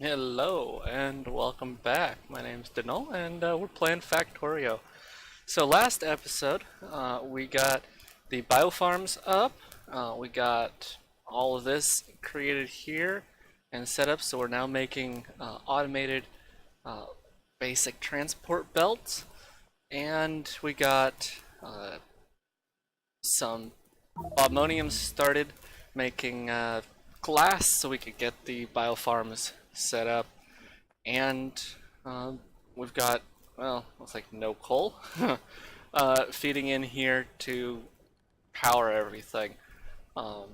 Hello and welcome back. My name's Denol and we're playing Factorio. So last episode we got the biofarms up, we got all of this created here and set up, so we're now making automated uh, basic transport belts, and we got some ammonium started making glass so we could get the biofarms set up, and we've got, well, looks like no coal feeding in here to power everything. Um,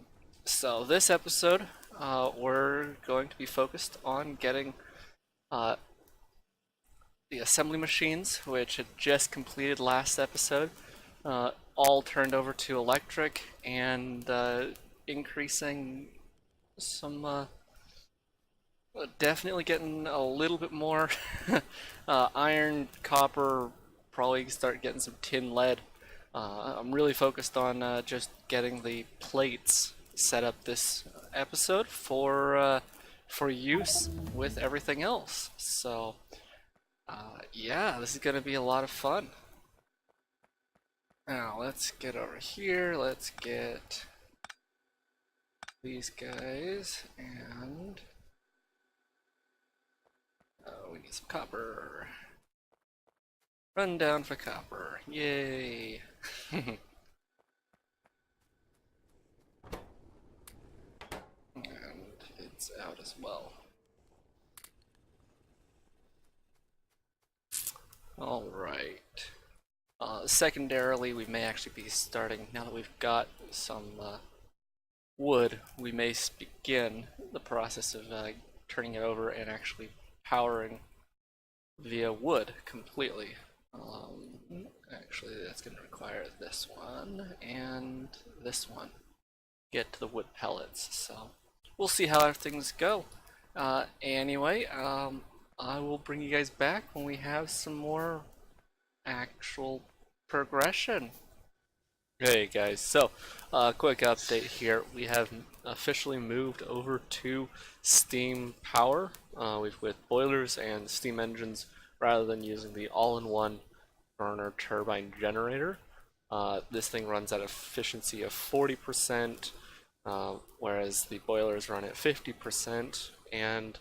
so this episode, we're going to be focused on getting uh, the assembly machines, which had just completed last episode, all turned over to electric, and increasing some definitely getting a little bit more iron, copper, probably start getting some tin lead. I'm really focused on just getting the plates set up this episode for use with everything else. So yeah, this is gonna be a lot of fun. Now let's get over here. Let's get these guys, and we need some copper. Run down for copper. Yay! And it's out as well. Alright. Secondarily, we may actually be starting, now that we've got some wood, we may begin the process of turning it over and actually powering via wood completely. Actually, that's going to require this one and this one. Get to the wood pellets, so we'll see how things go. Anyway, I will bring you guys back when we have some more actual progression. Hey guys, so quick update here. We have officially moved over to steam power with boilers and steam engines rather than using the all-in-one burner turbine generator. This thing runs at efficiency of 40%, whereas the boilers run at 50% and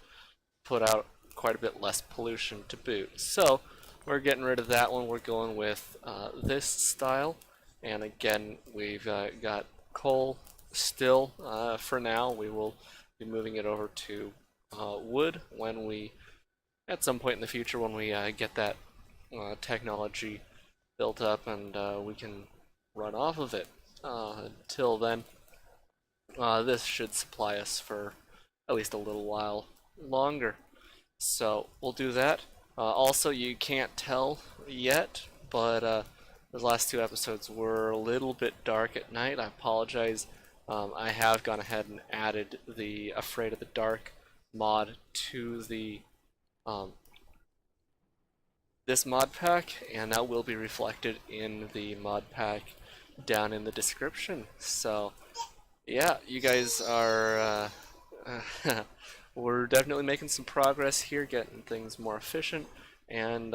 put out quite a bit less pollution to boot. So we're getting rid of that one. We're going with this style. And again, we've got coal still for now. We will be moving it over to wood when we, at some point in the future, when we get that technology built up and we can run off of it. Until then, this should supply us for at least a little while longer. So we'll do that. Also, you can't tell yet, but the last two episodes were a little bit dark at night. I apologize. I have gone ahead and added the Afraid of the Dark mod to the this mod pack, and that will be reflected in the mod pack down in the description. So yeah, you guys are we're definitely making some progress here, getting things more efficient, and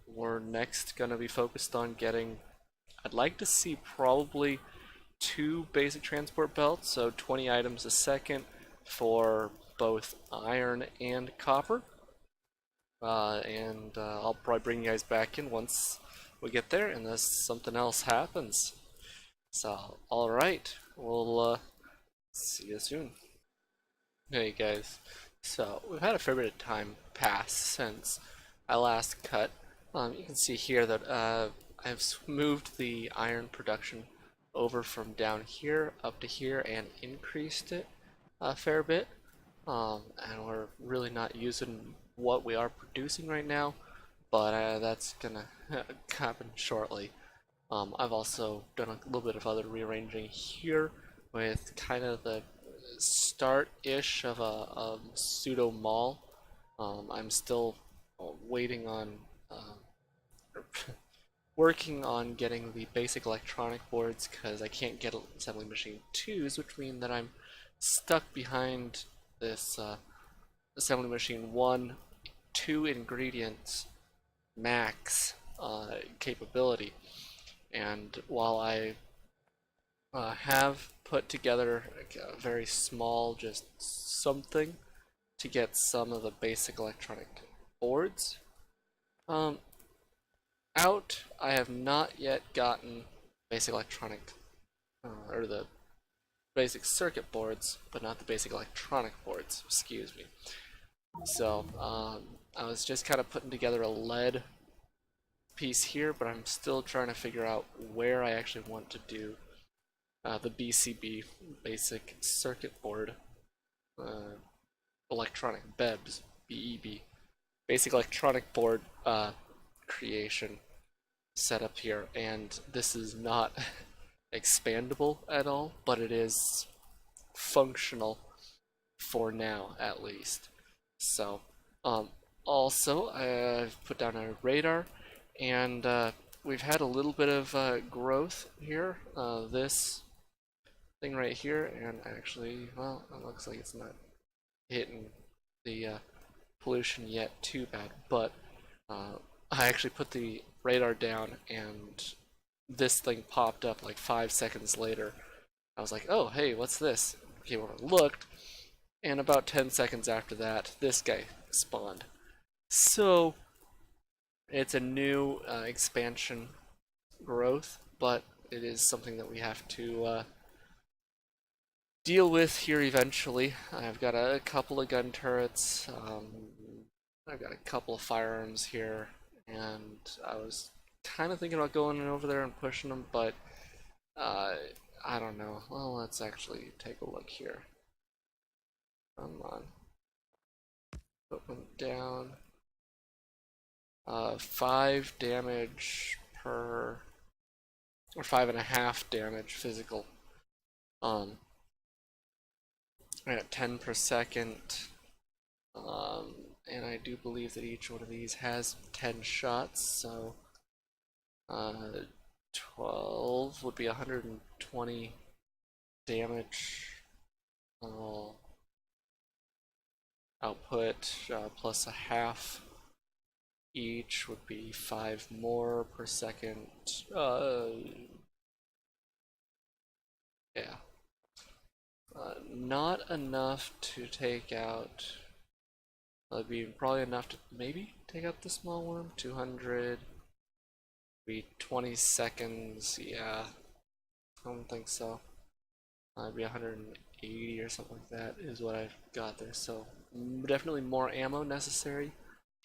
we're next going to be focused on getting, I'd like to see probably 2 basic transport belts, so 20 items a second for both iron and copper. And I'll probably bring you guys back in once we get there, unless something else happens. So, alright, we'll see you soon. Hey guys, so we've had a fair bit of time pass since I last cut. You can see here that I've moved the iron production over from down here up to here and increased it a fair bit. And we're really not using what we are producing right now, but that's gonna happen shortly. I've also done a little bit of other rearranging here with kind of the start-ish of a pseudo mall. I'm still waiting on working on getting the basic electronic boards because I can't get assembly machine 2s, which mean that I'm stuck behind this assembly machine 1, 2 ingredients max capability. And while I have put together a very small, just something to get some of the basic electronic boards um, out, I have not yet gotten basic electronic or the basic circuit boards, but not the basic electronic boards, excuse me. So I was just kind of putting together a lead piece here, but I'm still trying to figure out where I actually want to do the BCB, basic circuit board, electronic BEBs, BEB, basic electronic board creation setup here, and this is not expandable at all, but it is functional for now at least. So also I've put down a radar, and we've had a little bit of growth here. This thing right here, and actually, well, it looks like it's not hitting the pollution yet too bad, but I actually put the radar down and this thing popped up like 5 seconds later. I was like, oh, hey, what's this? Came over and looked, and about 10 seconds after that, this guy spawned. So it's a new expansion growth, but it is something that we have to deal with here eventually. I've got a couple of gun turrets, I've got a couple of firearms here, and I was kind of thinking about going over there and pushing them, but I don't know. Well, let's actually take a look here. Come on. Put one down. 5 damage per, or 5.5 damage physical. At 10 per second. And I do believe that each one of these has 10 shots, so 12 would be 120 damage output, plus a half each would be 5 more per second. Yeah. Not enough to take out. That'd be probably enough to maybe take out the small worm. 200. Be 20 seconds. Yeah. I don't think so. It'd be 180 or something like that is what I've got there. So definitely more ammo necessary.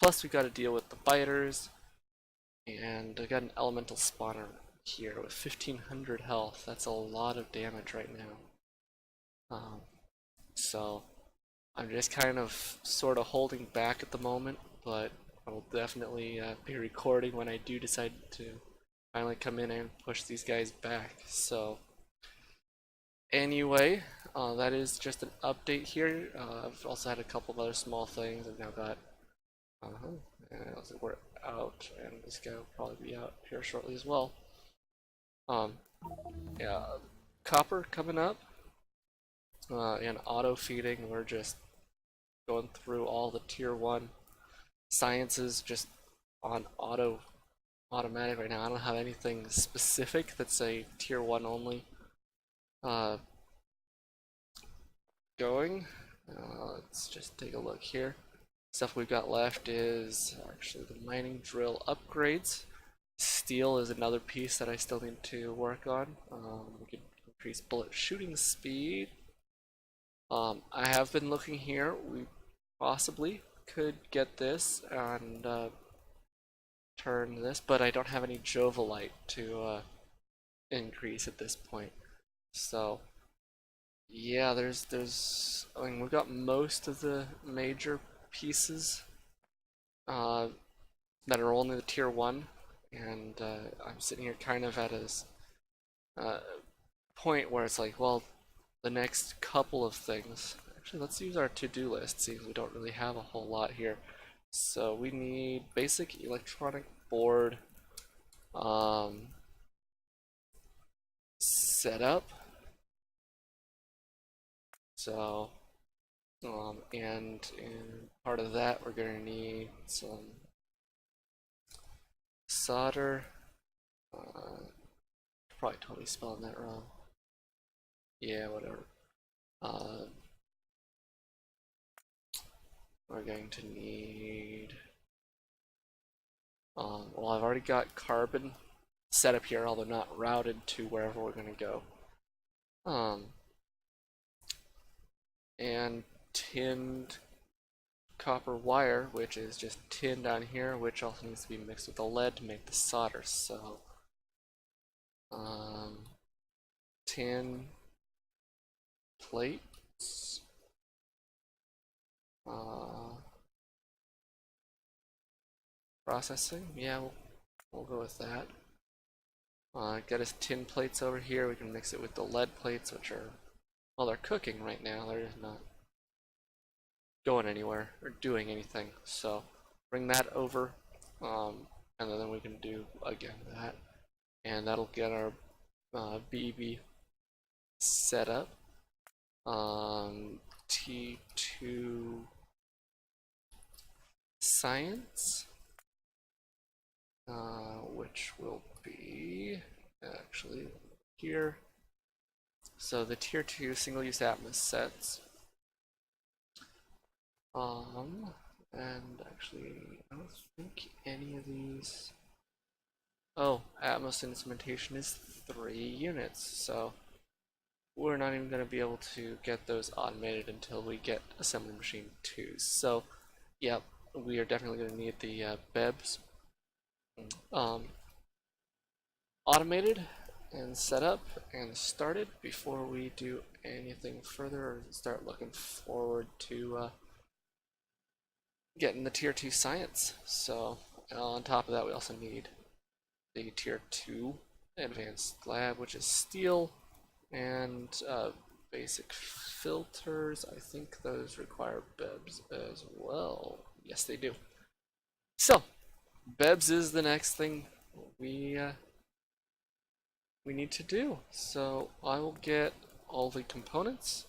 Plus we've got to deal with the biters. And I got an elemental spawner here with 1500 health. That's a lot of damage right now. So I'm just kind of sort of holding back at the moment, but I'll definitely be recording when I do decide to finally come in and push these guys back. So anyway, that is just an update here. I've also had a couple of other small things. I've now got and looks like we're out, and this guy will probably be out here shortly as well. Yeah, copper coming up, and auto feeding. We're just going through all the tier 1 sciences just on automatic right now. I don't have anything specific that's a tier 1 only going. Let's just take a look here. Stuff we've got left is actually the mining drill upgrades. Steel is another piece that I still need to work on. We can increase bullet shooting speed. I have been looking here. We possibly could get this and turn this, but I don't have any Jovalite to increase at this point. So yeah, I mean, we've got most of the major pieces that are only the tier 1, and I'm sitting here kind of at a point where it's like, well, the next couple of things. Actually, let's use our to-do list, seeing we don't really have a whole lot here. So we need basic electronic board setup. So And in part of that, we're going to need some solder. Probably totally spelling that wrong. Yeah, whatever. We're going to need. Well, I've already got carbon set up here, although not routed to wherever we're going to go. And tinned copper wire, which is just tin down here, which also needs to be mixed with the lead to make the solder. So, tin plates, processing. Yeah, we'll go with that. Get us tin plates over here. We can mix it with the lead plates, which are, well, they're cooking right now. They're just not going anywhere or doing anything. So bring that over, and then we can do again that, and that'll get our BEB set up. T2 science, which will be actually here. So the tier 2 single-use ATMOS sets. And actually, I don't think any of these. Oh, ATMOS instrumentation is 3 units, so we're not even going to be able to get those automated until we get assembly machine 2. So, yep, we are definitely going to need the BEBs automated and set up and started before we do anything further or start looking forward to getting the tier 2 science. So on top of that, we also need the tier 2 advanced lab, which is steel, and basic filters. I think those require BEBs as well. Yes, they do. So BEBs is the next thing we need to do. So I will get all the components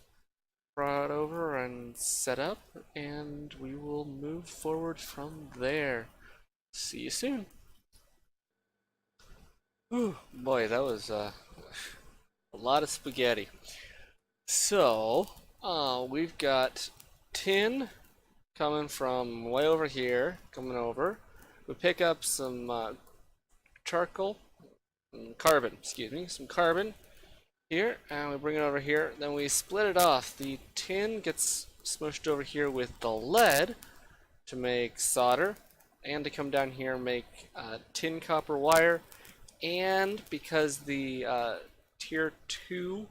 brought over and set up, and we will move forward from there. See you soon. Ooh, boy, that was a lot of spaghetti. So, we've got tin coming from way over here, coming over. We pick up some charcoal, carbon, excuse me, some carbon here, and we bring it over here. Then we split it off. The tin gets smushed over here with the lead to make solder, and to come down here and make tin copper wire. And because the tier 2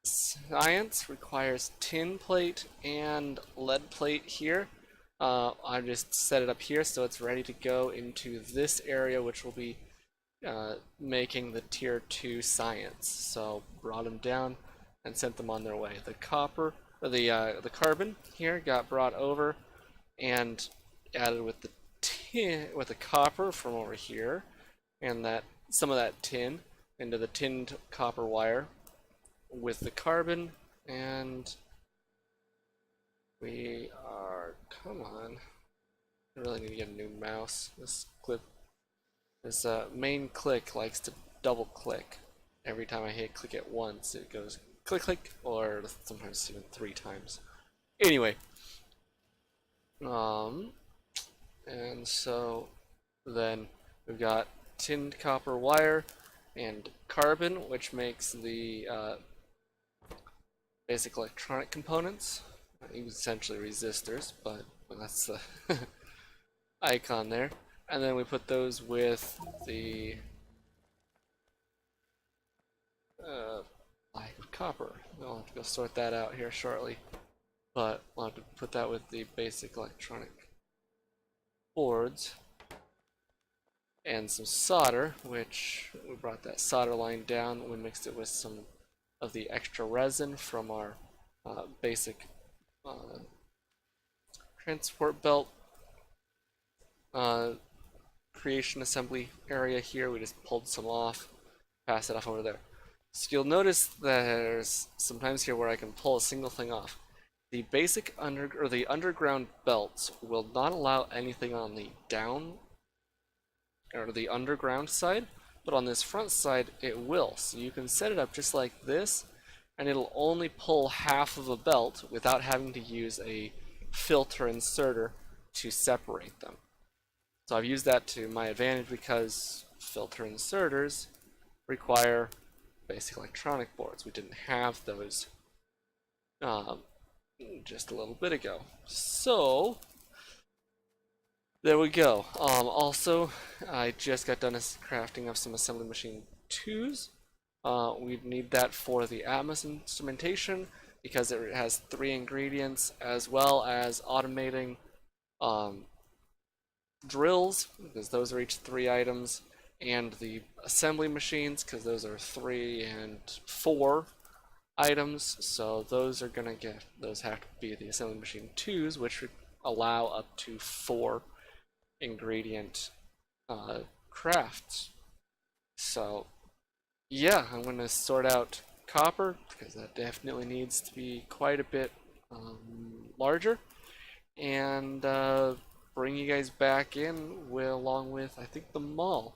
science requires tin plate and lead plate here, I just set it up here so it's ready to go into this area, which will be making the tier 2 science. So brought them down and sent them on their way. The copper, or the carbon here got brought over and added with the tin, with the copper from over here, and that some of that tin into the tinned copper wire with the carbon, and we are, come on, I really need to get a new mouse. This main click likes to double click. Every time I hit click it once, it goes click click, or sometimes even 3 times. Anyway, and so then we've got tinned copper wire and carbon, which makes the basic electronic components, essentially resistors, but that's the icon there. And then we put those with the lack of copper. I'll have to go sort that out here shortly, but we'll have to put that with the basic electronic boards and some solder, which we brought that solder line down. We mixed it with some of the extra resin from our basic transport belt creation assembly area here. We just pulled some off, passed it off over there. So you'll notice there's sometimes here where I can pull a single thing off. The basic the underground belts will not allow anything on the down or the underground side, but on this front side it will. So you can set it up just like this, and it'll only pull half of a belt without having to use a filter inserter to separate them. So I've used that to my advantage because filter inserters require basic electronic boards. We didn't have those um, just a little bit ago. So there we go. Also, I just got done crafting of some assembly machine 2s. We need that for the ATMOS instrumentation because it has 3 ingredients, as well as automating drills, because those are each 3 items, and the assembly machines, because those are 3 and 4 items. So those have to be the assembly machine 2s, which allow up to 4 ingredient crafts. So yeah, I'm going to sort out copper because that definitely needs to be quite a bit larger, and bring you guys back in along with, I think, the mall.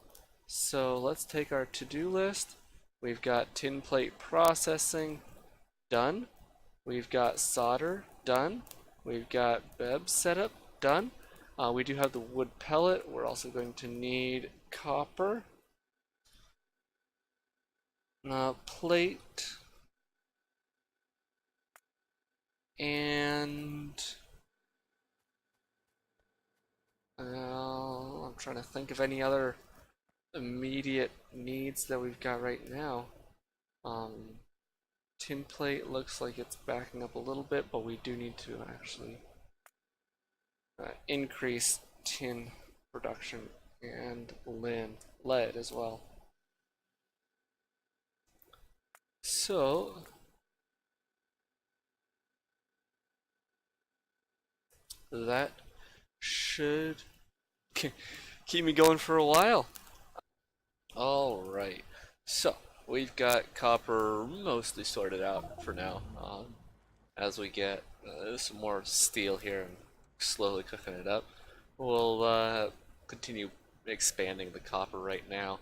So let's take our to-do list. We've got tin plate processing done. We've got solder done. We've got BEB setup done. We do have the wood pellet. We're also going to need copper, plate, and I'm trying to think of any other immediate needs that we've got right now. Tin plate looks like it's backing up a little bit, but we do need to actually increase tin production and lead as well. So that should keep me going for a while. Alright, so we've got copper mostly sorted out for now. As we get some more steel here and slowly cooking it up, we'll continue expanding the copper right now.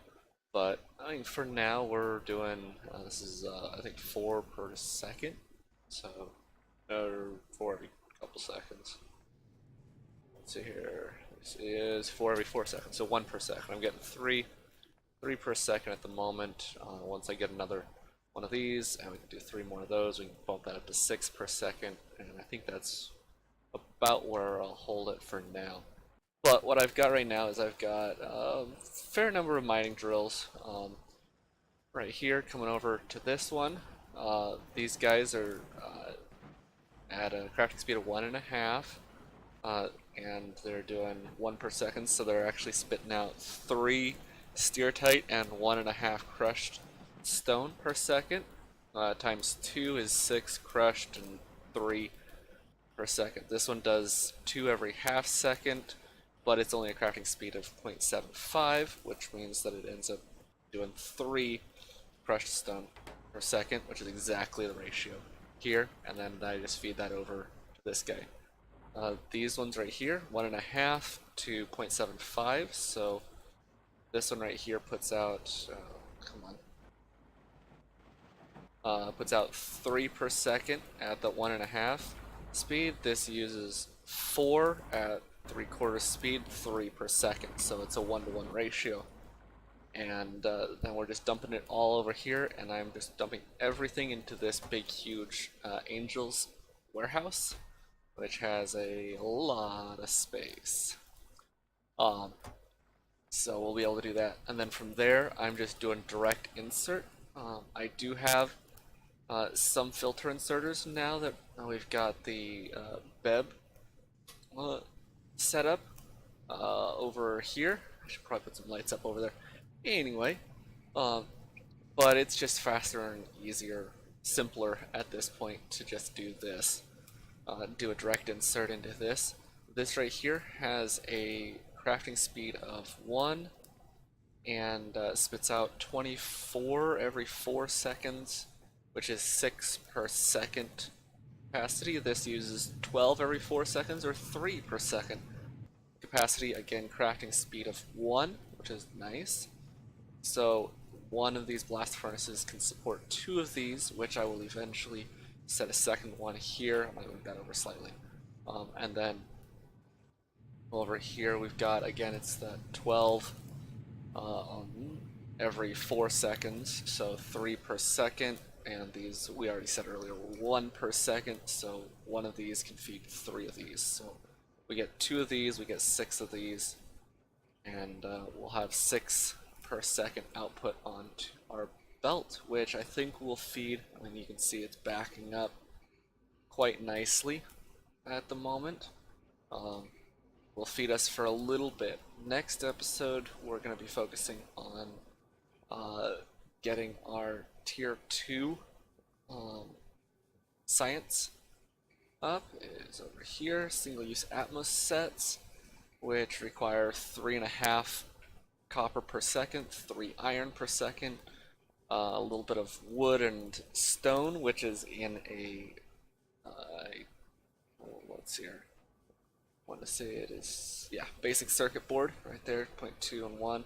But I mean, for now we're doing this is I think 4 per second, so 4 every couple seconds. Let's see here. This is 4 every 4 seconds, so 1 per second. I'm getting 3 per second at the moment. Once I get another one of these, and we can do 3 more of those, we can bump that up to 6 per second, and I think that's about where I'll hold it for now. But what I've got right now is I've got a fair number of mining drills right here coming over to this one. These guys are at a crafting speed of 1.5, and they're doing 1 per second, so they're actually spitting out 3 steertite and 1.5 crushed stone per second. Times 2 is 6 crushed and 3 per second. This one does 2 every half second, but it's only a crafting speed of 0.75, which means that it ends up doing 3 crushed stone per second, which is exactly the ratio here, and then I just feed that over to this guy. These ones right here, 1.5 to 0.75, so this one right here puts out, puts out 3 per second at the 1.5 speed. This uses 4 at 3/4 speed, 3 per second, so it's a 1-to-1 ratio. And then we're just dumping it all over here, and I'm just dumping everything into this big, huge Angel's warehouse, which has a lot of space. So we'll be able to do that, and then from there I'm just doing direct insert. I do have some filter inserters now that we've got the BEB set up over here. I should probably put some lights up over there. Anyway, but it's just faster and easier, simpler at this point to just do this. Do a direct insert into this. This right here has a crafting speed of 1, and spits out 24 every 4 seconds, which is 6 per second capacity. This uses 12 every 4 seconds, or 3 per second capacity. Again, crafting speed of 1, which is nice. So one of these blast furnaces can support 2 of these, which I will eventually set a second one here. I'm going to move that over slightly. And then over here we've got, again, it's the 12 every 4 seconds, so 3 per second, and these, we already said earlier, were 1 per second, so one of these can feed 3 of these. So we get 2 of these, we get 6 of these, and we'll have 6 per second output onto our belt, which I think will feed, I mean, you can see it's backing up quite nicely at the moment. Will feed us for a little bit. Next episode, we're going to be focusing on getting our tier 2 science up. It is over here. Single-use ATMOS sets, which require 3.5 copper per second, 3 iron per second, a little bit of wood and stone, which is in a what's here? I want to say it is, yeah, basic circuit board right there, 0.2 and 1,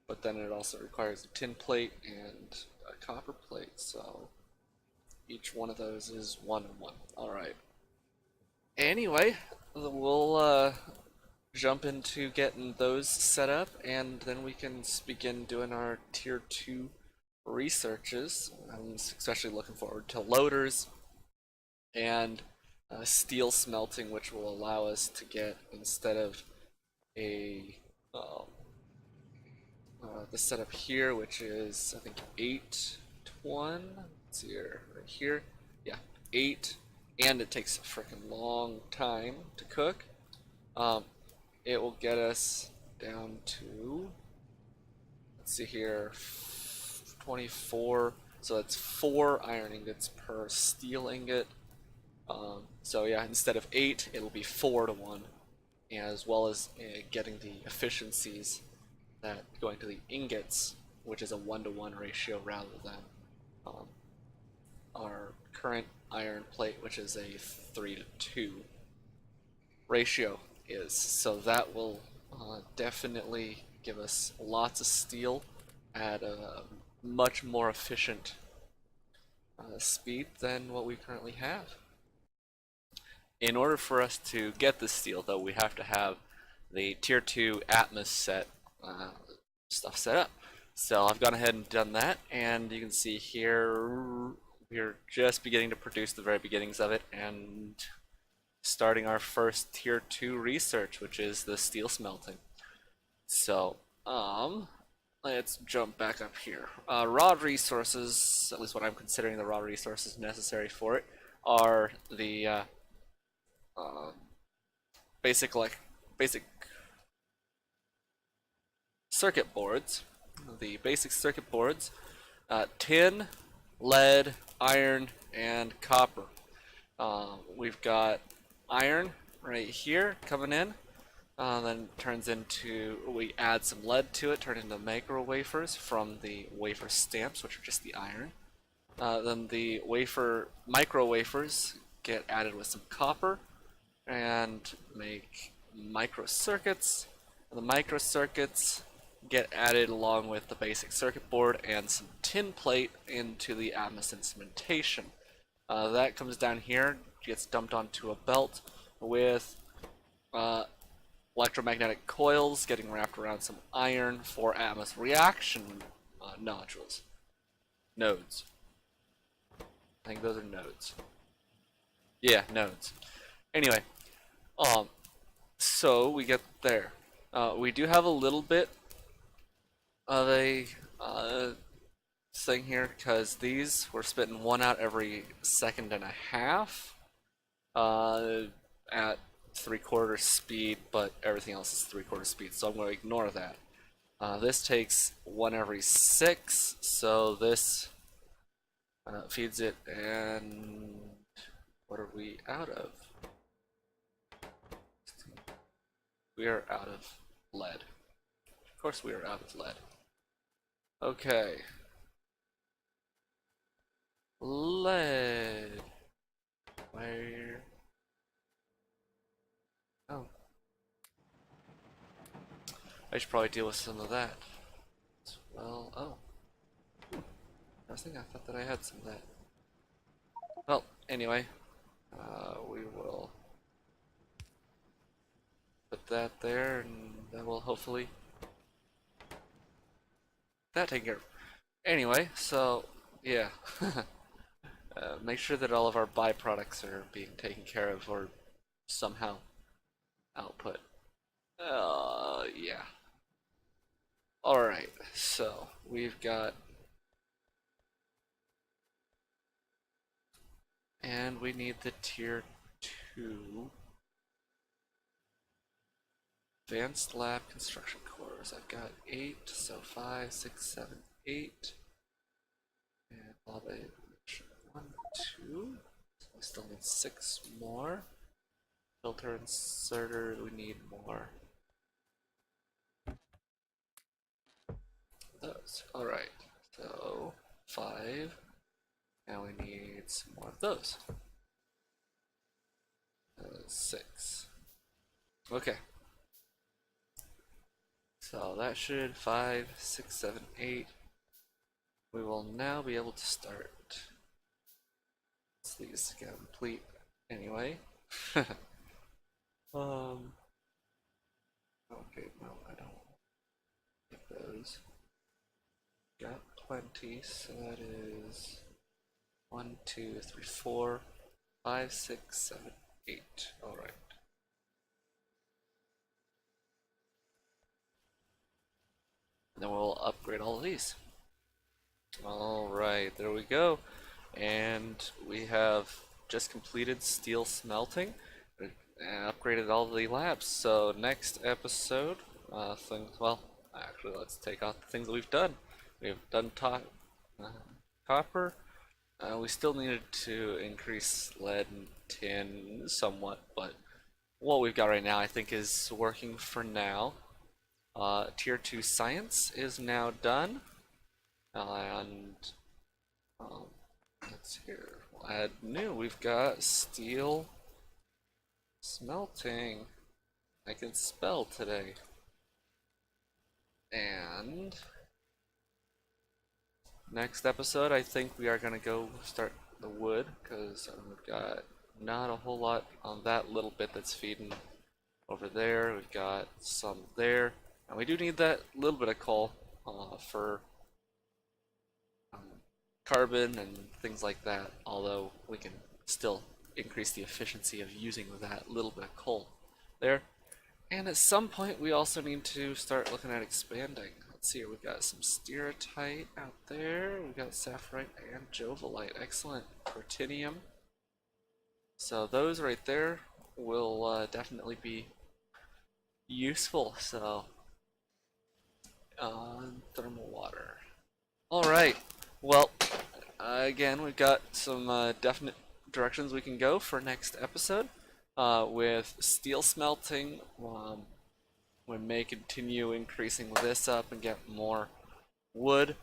but then it also requires a tin plate and a copper plate, so each one of those is 1 and 1. Alright. Anyway, we'll jump into getting those set up, and then we can begin doing our tier 2 researches. I'm especially looking forward to loaders and steel smelting, which will allow us to get, instead of a the setup here, which is I think 8 to 1. Let's see here, right here, yeah, 8, and it takes a freaking long time to cook. It will get us down to, let's see here, 24. So that's 4 iron ingots per steel ingot. So yeah, instead of 8, it'll be 4 to 1, as well as getting the efficiencies that going to the ingots, which is a 1 to 1 ratio rather than our current iron plate, which is a 3 to 2 ratio is. So that will definitely give us lots of steel at a much more efficient speed than what we currently have. In order for us to get the steel, though, we have to have the tier 2 ATMOS set stuff set up. So I've gone ahead and done that, and you can see here we're just beginning to produce the very beginnings of it and starting our first tier 2 research, which is the steel smelting. So let's jump back up here. Raw resources, at least what I'm considering the raw resources necessary for it, are the basic circuit boards. The basic circuit boards, tin, lead, iron, and copper. We've got iron right here coming in, then turns into, we add some lead to it, turn into micro wafers from the wafer stamps, which are just the iron. Then the micro wafers get added with some copper and make micro circuits. And the micro circuits get added along with the basic circuit board and some tin plate into the ATMOS instrumentation. That comes down here, gets dumped onto a belt with electromagnetic coils getting wrapped around some iron for ATMOS reaction nodes. I think those are nodes. Yeah, nodes. Anyway, so we get there. We do have a little bit of a thing here, because these, we're spitting 1 out every 1.5 seconds at 3/4 speed, but everything else is 3/4 speed, so I'm going to ignore that. This takes 1 every 6, so this feeds it, and what are we out of? We are out of lead. Of course we are out of lead. Okay. Lead. Where? Oh. I should probably deal with some of that. Well, oh. I thought that I had some of that. Well, anyway, we will put that there, and that will hopefully that take care of. Anyway, so yeah, make sure that all of our byproducts are being taken care of or somehow output. Yeah. All right, so we've got, and we need the tier 2 advanced lab construction cores. I've got 8, so 5, 6, 7, 8. And lab 1, 2. So we still need 6 more. Filter inserter, we need more. Those. Alright, so 5. Now we need some more of those. 6. Okay. So that should 5, 6, 7, 8. We will now be able to start. These get complete anyway. um. Okay, no, I don't get those. Got plenty, so that is 1, 2, 3, 4, 5, 6, 7, 8. Alright. Then we'll upgrade all of these. Alright, there we go. And we have just completed steel smelting and upgraded all the labs. So next episode, well, actually let's take out the things that we've done. We've done copper. We still needed to increase lead and tin somewhat, but what we've got right now I think is working for now. Tier 2 science is now done, and let's here. We'll add new. We've got steel smelting. I can spell today. And next episode, I think we are gonna go start the wood because we've got not a whole lot on that little bit that's feeding over there. We've got some there, and we do need that little bit of coal for carbon and things like that, although we can still increase the efficiency of using that little bit of coal there. And at some point we also need to start looking at expanding. Let's see here, we've got some stereotype out there, we've got sapphirite and jovolite, excellent, protinium. So those right there will definitely be useful. So thermal water. Alright, well, again, we've got some definite directions we can go for next episode. With steel smelting, we may continue increasing this up and get more wood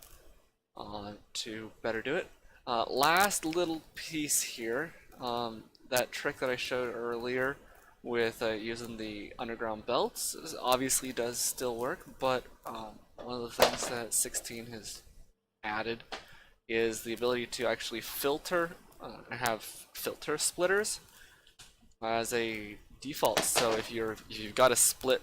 to better do it. Last little piece here, that trick that I showed earlier with using the underground belts obviously does still work, but one of the things that 16 has added is the ability to actually filter, have filter splitters as a default. So if you've got a split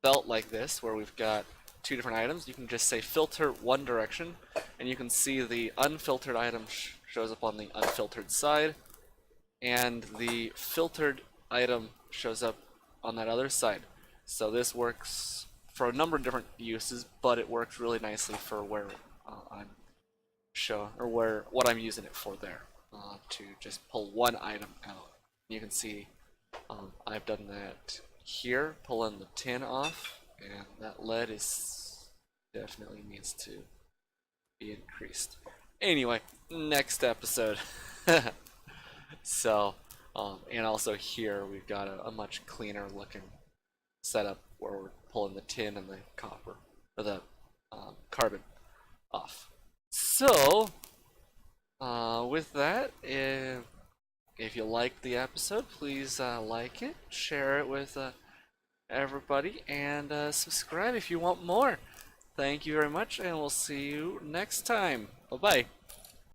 belt like this where we've got 2 different items, you can just say filter one direction, and you can see the unfiltered item shows up on the unfiltered side, and the filtered item shows up on that other side. So this works for a number of different uses, but it works really nicely for where what I'm using it for there, to just pull one item out. You can see I've done that here, pulling the tin off, and that lead is definitely needs to be increased. Anyway, next episode. So, and also here we've got a much cleaner looking setup where we're pulling the tin and the copper, or the carbon off. So, with that, if you liked the episode, please like it, share it with everybody, and subscribe if you want more. Thank you very much, and we'll see you next time. Bye bye.